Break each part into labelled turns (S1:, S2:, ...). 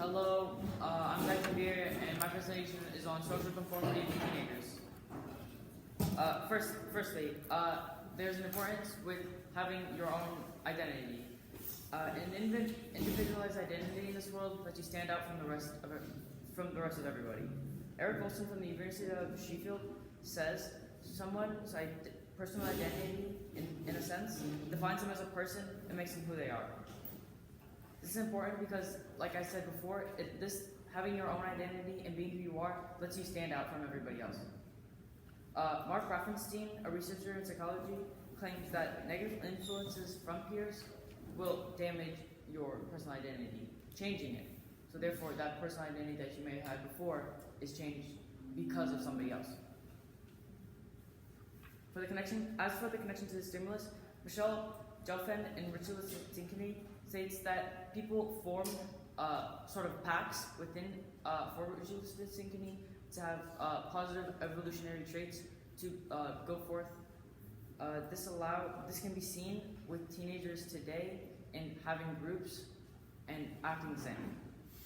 S1: Hello, I'm Tanveer, and my presentation is on social conformity in teenagers. Firstly, there's an importance with having your own identity. An individualized identity in this world lets you stand out from the rest of everybody. Eric Olson from the University of Sheffield says someone's personal identity, in a sense, defines them as a person and makes them who they are. This is important because, like I said before, having your own identity and being who you are lets you stand out from everybody else. Mark Raffenstein, a researcher in psychology, claims that negative influences from peers will damage your personal identity, changing it. So therefore, that personal identity that you may have had before is changed because of somebody else. As for the connection to the stimulus, Michelle Gelfand and Richard Zinkany states that people form sort of packs within for Richard Zinkany to have positive evolutionary traits to go forth. This can be seen with teenagers today in having groups and acting the same.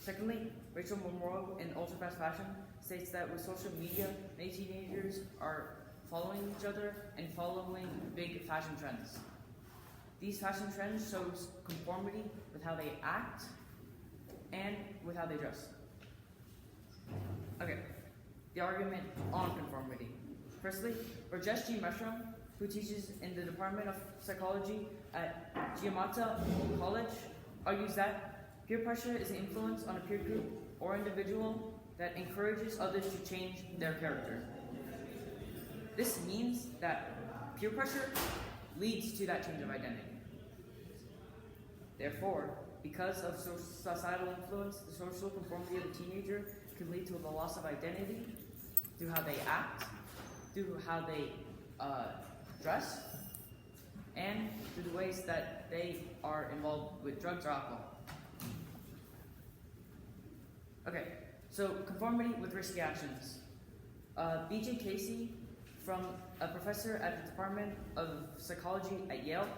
S1: Secondly, Rachel Monroe in Ultra Fast Fashion states that with social media, many teenagers are following each other and following big fashion trends. These fashion trends shows conformity with how they act and with how they dress. Okay, the argument on conformity. Firstly, Rajesh G. Meshram, who teaches in the Department of Psychology at Giammatteo College, argues that peer pressure is an influence on a peer group or individual that encourages others to change their character. This means that peer pressure leads to that change of identity. Therefore, because of societal influence, the social conformity of a teenager can lead to the loss of identity through how they act, through how they dress, and through the ways that they are involved with drugs or alcohol. Okay, so conformity with risky actions. B.J. Casey, from a professor at the Department of Psychology at Yale,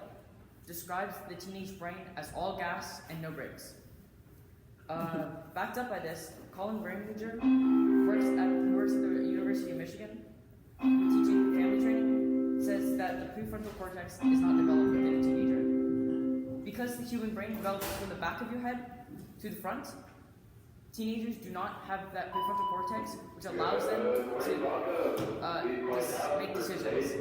S1: describes the teenage brain as all gas and no brakes. Backed up by this, Colin Brainwager, who works at the University of Michigan, teaching family training, says that the prefrontal cortex is not developed within a teenager. Because the human brain develops from the back of your head to the front, teenagers do not have that prefrontal cortex, which allows them to make decisions.